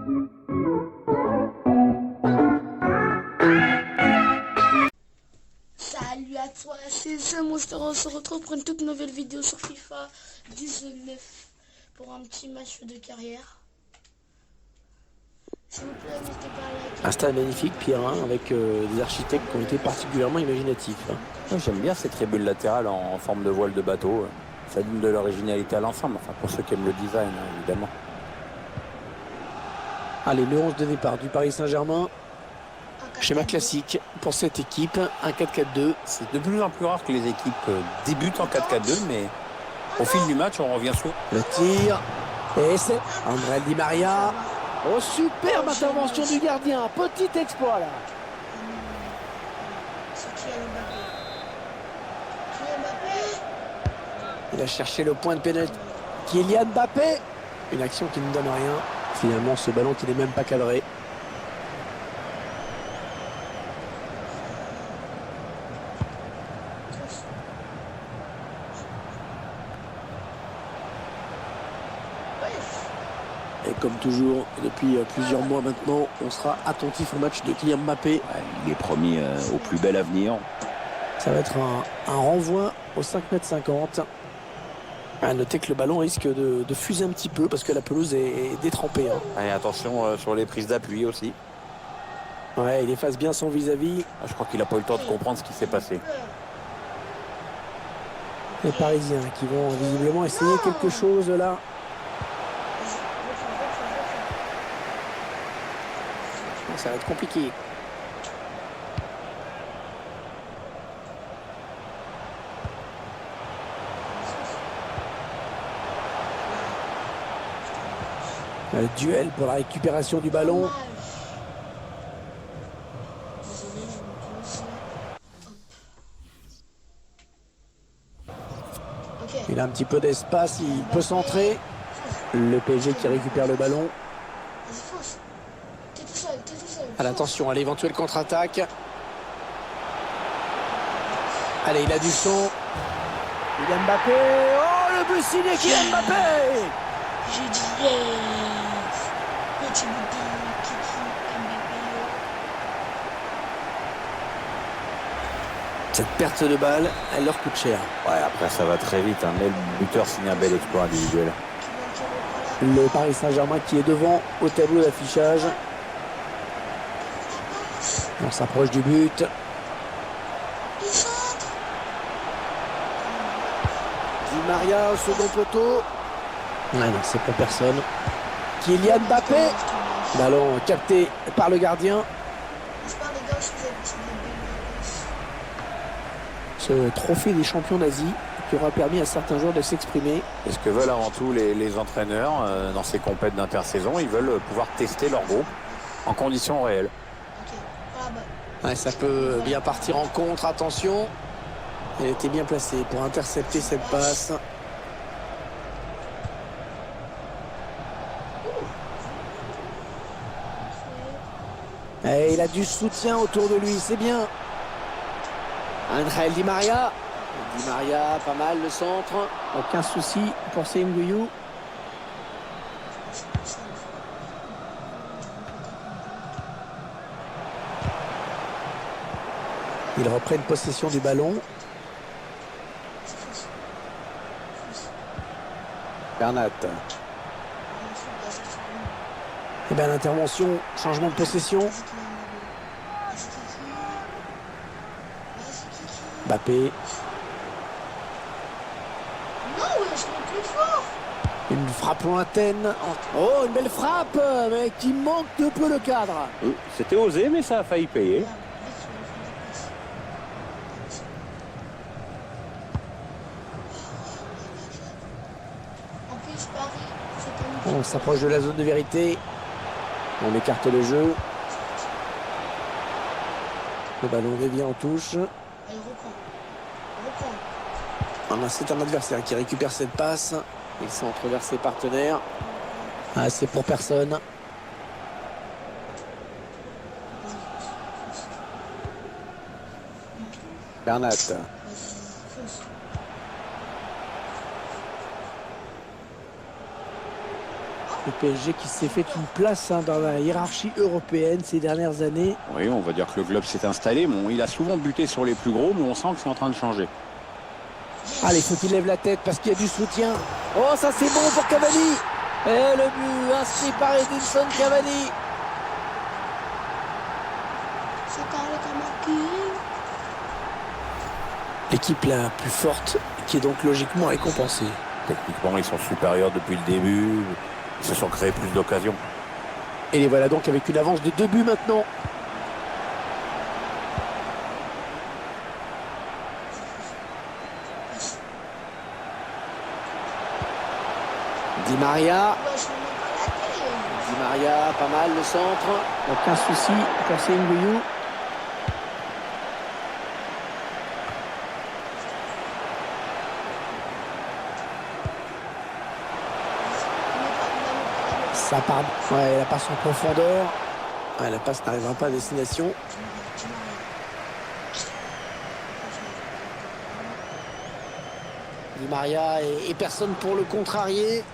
Salut à toi, c'est The Monster. On se retrouve pour une toute nouvelle vidéo sur FIFA 19 pour un petit match de carrière. S'il vous plaît, n'hésitez pas à liker. Un stade magnifique, Pierre, hein, avec des architectes qui ont été particulièrement imaginatifs. Hein. J'aime bien ces tribunes latérales en forme de voile de bateau. Ça donne de l'originalité à l'ensemble, enfin pour ceux qui aiment le design, hein, évidemment. Allez, le 11 de départ du Paris Saint-Germain. Schéma classique pour cette équipe, un 4-4-2. C'est de plus en plus rare que les équipes débutent en 4-4-2, mais au fil du match, on revient souvent. Le tir, et c'est André Di Maria. Oh, superbe intervention du gardien, petit exploit là. C'est Kylian Mbappé. Il a cherché le point de pénalty. Kylian Mbappé. Une action qui ne donne rien. Finalement, ce ballon qui n'est même pas cadré. Et comme toujours, depuis plusieurs mois maintenant, on sera attentif au match de Kylian Mbappé. Ouais, il est promis au plus bel avenir. Ça va être un renvoi au 5,50 m. À noter que le ballon risque de fuser un petit peu parce que la pelouse est détrempée. Hein. Et attention sur les prises d'appui aussi. Ouais, il efface bien son vis-à-vis. Je crois qu'il n'a pas eu le temps de comprendre ce qui s'est passé. Les Parisiens qui vont visiblement essayer quelque chose là. Ça va être compliqué. Le duel pour la récupération du ballon. Il a un petit peu d'espace, il peut centrer. Le PSG qui récupère le ballon. Attention à l'éventuelle contre-attaque. Allez, il a du son. Kylian Mbappé. Oh, le but signé Kylian Mbappé. J'ai dit yes. Petit but de Kiki Mbappé. Cette perte de balle, elle leur coûte cher. Ouais, après ça va très vite, hein, mais le buteur signe un bel exploit individuel. Le Paris Saint-Germain qui est devant au tableau d'affichage. On s'approche du but. Di Maria au second poteau. Ouais, non, c'est pour personne. Kylian Mbappé. Ballon capté par le gardien. Ce trophée des champions d'Asie qui aura permis à certains joueurs de s'exprimer. Et ce que veulent avant tout les entraîneurs dans ces compètes d'intersaison, ils veulent pouvoir tester leur groupe en conditions réelles. Ouais, ça peut bien partir en contre, attention. Elle était bien placée pour intercepter cette passe. Et il a du soutien autour de lui, c'est bien. André Di Maria. Di Maria, pas mal le centre. Aucun souci pour Senguyou. Ils reprennent possession du ballon. Bernat. Et bien l'intervention, changement de possession. Mbappé. Une frappe lointaine. Oh, une belle frappe, mais qui manque de peu le cadre. C'était osé, mais ça a failli payer. On s'approche de la zone de vérité. On écarte le jeu. Le ballon revient en touche. C'est un adversaire qui récupère cette passe. Il centre vers ses partenaires. Ah, c'est pour personne. Bernat. Le PSG qui s'est fait une place dans la hiérarchie européenne ces dernières années. Oui, on va dire que le club s'est installé. Bon, il a souvent buté sur les plus gros, mais on sent que c'est en train de changer. Allez, faut qu'il lève la tête parce qu'il y a du soutien. Oh, ça c'est bon pour Cavani. Et le but inscrit par Edinson Cavani. C'est Carlo qui a marqué. L'équipe la plus forte qui est donc logiquement récompensée. Techniquement, ils sont supérieurs depuis le début. Ils se sont créés plus d'occasions. Et les voilà donc avec une avance de 2 buts maintenant. Di Maria. Ouais, je ne mets pas la télé. Di Maria, pas mal le centre. Aucun souci pour Sengouillou. Ça part. Ouais, la passe en profondeur. Ouais, la passe n'arrivera pas à destination. Di Maria et personne pour le contrarier.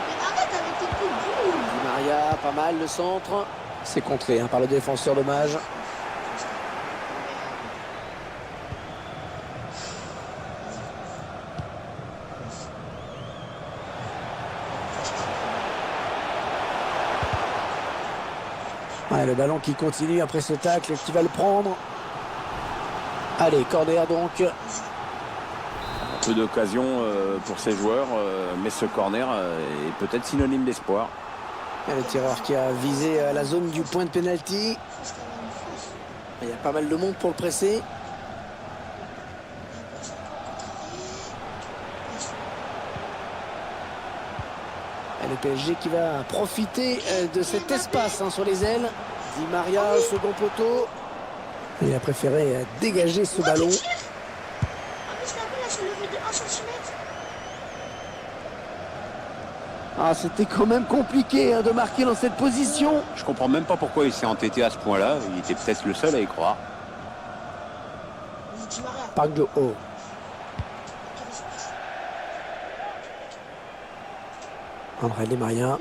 Mais arrête avec tes coups de boule. Di Maria, pas mal le centre. C'est contré par le défenseur, dommage. Ouais, le ballon qui continue après ce tacle, qui va le prendre. Allez, corner donc. Peu d'occasions pour ces joueurs, mais ce corner est peut-être synonyme d'espoir. Et le tireur qui a visé la zone du point de pénalty. Il y a pas mal de monde pour le presser. Et le PSG qui va profiter de cet espace sur les ailes. Di Maria au second poteau. Il a préféré dégager ce ballon. Ah, mais je l'avais là, c'est levé de 1 cm. Ah, c'était quand même compliqué de marquer dans cette position. Je comprends même pas pourquoi il s'est entêté à ce point-là. Il était peut-être le seul à y croire. Di Maria. Parc de haut. André Di Maria. Non,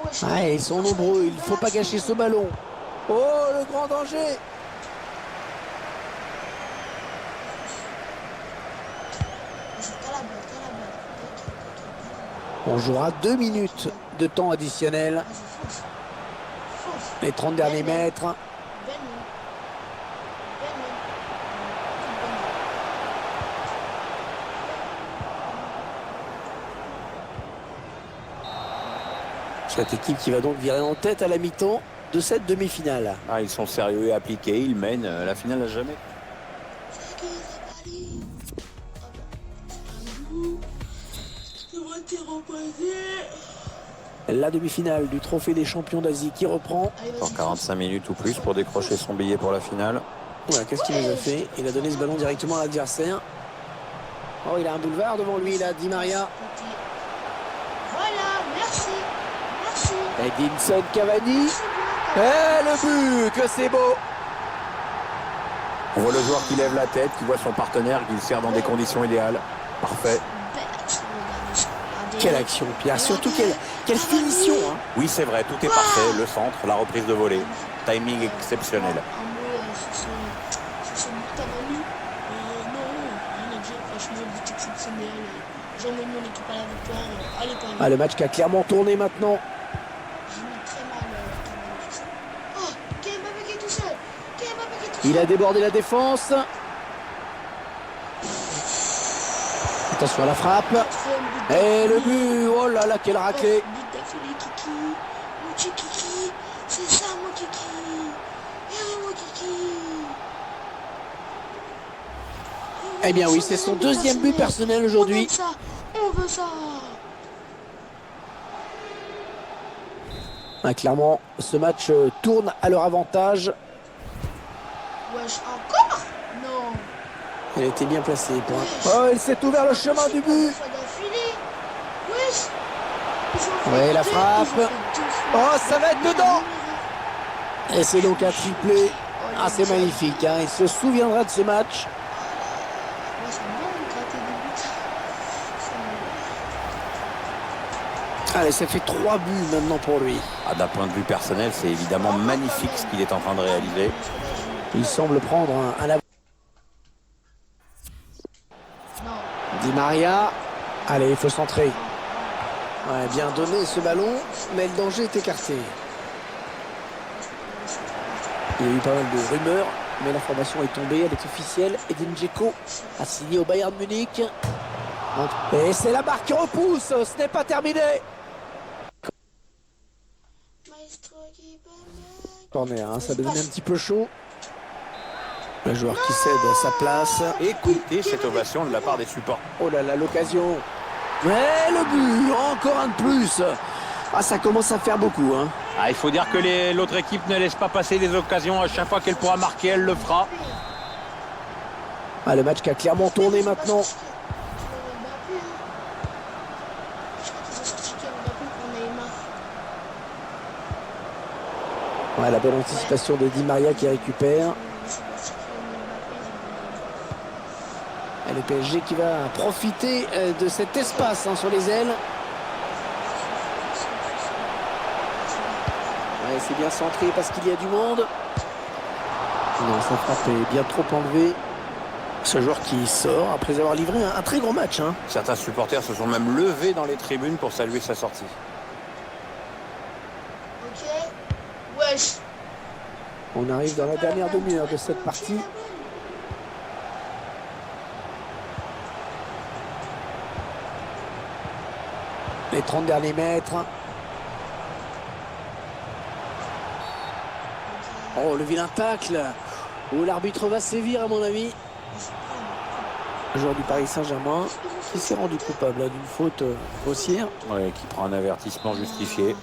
wesh. Ah, ils sont nombreux, il ne faut pas gâcher ce ballon. Oh, le grand danger. T'as la balle, t'as la balle. On jouera 2 minutes de temps additionnel. Vas-y, fonce. Fonce. Les 30 derniers mètres. Ben non. Cette équipe qui va donc virer en tête à la mi-temps de cette demi-finale. Ah, ils sont sérieux et appliqués. Ils mènent la finale à jamais. La demi-finale du Trophée des champions d'Asie qui reprend. Dans 45 minutes ou plus pour décrocher son billet pour la finale. Voilà, qu'est-ce qu'il nous a fait? Il a donné ce ballon directement à l'adversaire. Oh, il a un boulevard devant lui, là, Di Maria. Voilà, merci. Merci. Edinson Cavani. Et le but, que c'est beau. On voit le joueur qui lève la tête, qui voit son partenaire qui le sert dans des conditions idéales. Parfait. Quelle action, Pierre. Surtout quelle finition. Oui, c'est vrai, tout est parfait. Le centre, la reprise de volée. Timing exceptionnel. Un mot sur ce but Cavani. Non, rien à dire. Franchement, but exceptionnel. J'emmène mon équipe à la victoire. Allez, quand même. Ah, le match qui a clairement tourné maintenant. J'ai mis très mal Cavani. Oh, Kylian Mbappé qui est tout seul. Kylian Mbappé qui est tout seul. Il a débordé la défense. Attention à la frappe. Et le but. Oh là là, quel raclé. But d'affilée, Kiki. Mon petit Kiki. C'est ça, mon Kiki. Et mon Kiki. Eh bien oui, c'est son deuxième but personnel aujourd'hui. On veut ça. Ah, clairement, ce match tourne à leur avantage. Wesh, encore? Non. Il a été bien placé. Oh, il s'est ouvert le chemin du but. Ouais, la frappe. Oh, ça va être dedans. Et c'est donc un triplé. Ah, c'est magnifique. Il se souviendra de ce match. Allez, ça fait 3 buts maintenant pour lui. Ah, d'un point de vue personnel, c'est évidemment magnifique ce qu'il est en train de réaliser. Il semble prendre un avantage. Di Maria. Allez, il faut centrer. Ouais, bien donné ce ballon, mais le danger est écarté. Il y a eu pas mal de rumeurs, mais l'information est tombée, elle est officielle. Edin Dzeko a signé au Bayern Munich. Et c'est la barre qui repousse, ce n'est pas terminé. Corner, hein, ça devenait un petit peu chaud. Le joueur qui cède à sa place. Écoutez cette ovation de la part des supporters. Oh là là, l'occasion. Mais le but, encore un de plus. Ah, ça commence à faire beaucoup, hein. Ah, il faut dire que l'autre équipe ne laisse pas passer des occasions. À chaque fois qu'elle pourra marquer, elle le fera. Ah, le match qui a clairement tourné maintenant. Ouais, la bonne anticipation de Di Maria qui récupère. Et le PSG qui va profiter de cet espace hein, sur les ailes. Ouais, c'est bien centré parce qu'il y a du monde. Non, sa frappe est bien trop enlevée. Ce joueur qui sort après avoir livré un très gros match. Hein. Certains supporters se sont même levés dans les tribunes pour saluer sa sortie. Ok. Wesh. On arrive dans la dernière demi-heure de cette partie. Les 30 derniers mètres. Oh, le vilain tacle. Oh, l'arbitre va sévir à mon avis. Le joueur du Paris Saint-Germain qui s'est rendu coupable d'une faute grossière. Ouais, qui prend un avertissement justifié.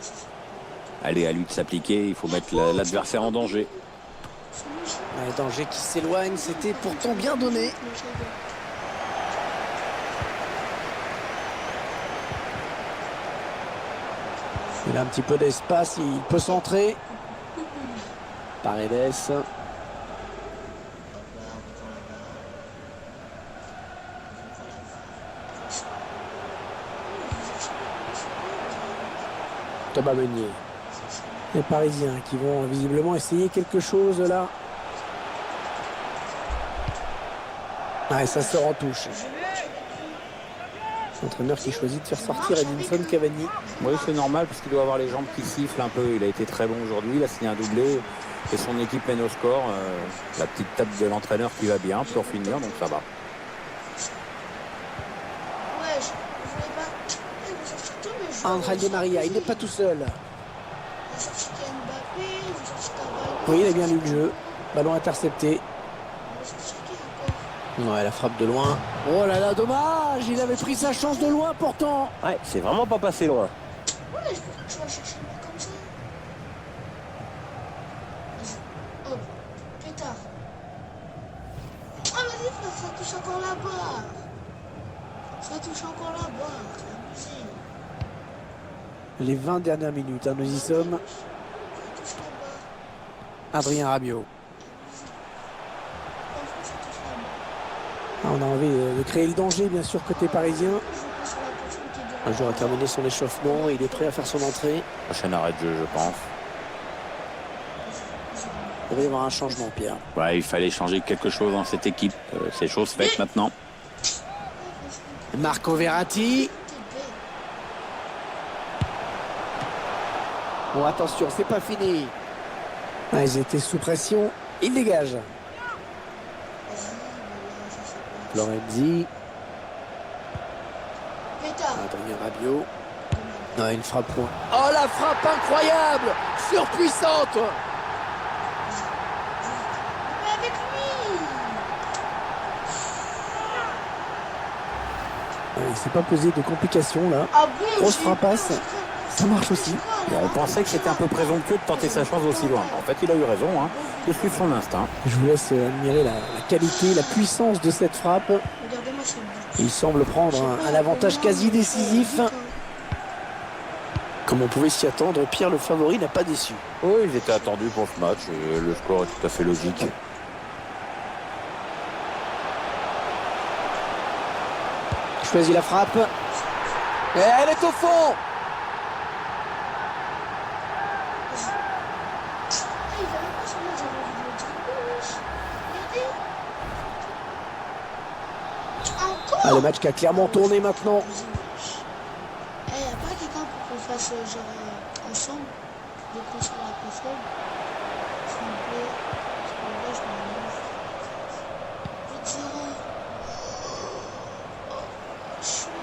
Allez, à lui de s'appliquer, il faut mettre l'adversaire en danger. Le danger qui s'éloigne, c'était pourtant bien donné. Il a un petit peu d'espace, il peut centrer. Paredes. Thomas Meunier. Les Parisiens qui vont visiblement essayer quelque chose là. Ah, et ça sort en touche. L'entraîneur qui choisit de faire sortir Edinson Cavani. Oui, c'est normal parce qu'il doit avoir les jambes qui sifflent un peu. Il a été très bon aujourd'hui, il a signé un doublé et son équipe mène au score. La petite tape de l'entraîneur qui va bien pour finir, donc ça va. Angel Di Maria, il n'est pas tout seul. Oui, il a bien lu le jeu. Ballon intercepté. Ouais, la frappe de loin. Oh là là, dommage. Il avait pris sa chance de loin pourtant. Ouais, c'est vraiment pas passé loin. Ouais, je vais chercher le mec comme ça. Hop, pétard. Ah, vas-y, frère, ça touche encore la barre. Ça touche encore la barre. C'est abusé. Les 20 dernières minutes, hein, nous y sommes. Ça touche la barre. Adrien Rabiot. Ah, on a envie de créer le danger, bien sûr, côté parisien. Un joueur a terminé son échauffement et il est prêt à faire son entrée. Prochain arrêt de jeu, je pense. Il va y avoir un changement, Pierre. Ouais, il fallait changer quelque chose dans cette équipe. C'est chose faite maintenant. Marco Verratti. Bon, attention, c'est pas fini. Ah, ils étaient sous pression. Il dégage. Lorenzi. Adrien Rabiot. Non, une frappe. Oh, la frappe incroyable, surpuissante. Mais avec lui. Il s'est pas posé de complications là. Ah bon, Grosse frappasse. Ça marche aussi. Bon, on pensait que c'était un peu présomptueux de tenter sa chance aussi loin. En fait, il a eu raison, hein, de suivre son instinct. Je vous laisse admirer la qualité, la puissance de cette frappe. Regardez-moi ce but. Il semble prendre un avantage quasi décisif. Comme on pouvait s'y attendre, Pierre le favori n'a pas déçu. Oui, ils étaient attendus pour ce match. Et le score est tout à fait logique. Choisit la frappe. Et elle est au fond. le match qui a clairement tourné maintenant. Eh, y'a pas quelqu'un pour qu'on fasse genre ensemble, de qu'on sur la console, s'il vous plaît. Parce que là, je m'enlève. Je dirais. Oh, chaud.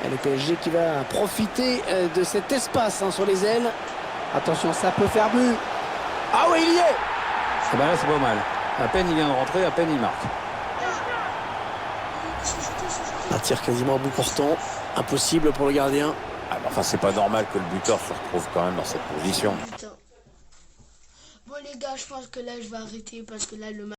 Et le PSG qui va profiter de cet espace sur les ailes. Attention, ça peut faire but. Ah oui, il y est. Eh ben là, c'est pas mal. À peine il vient de rentrer, à peine il marque. Un tir quasiment à bout portant. Impossible pour le gardien. Ah, mais enfin, c'est pas normal que le buteur se retrouve quand même dans cette position. Putain. Bon les gars, je pense que là je vais arrêter parce que là le match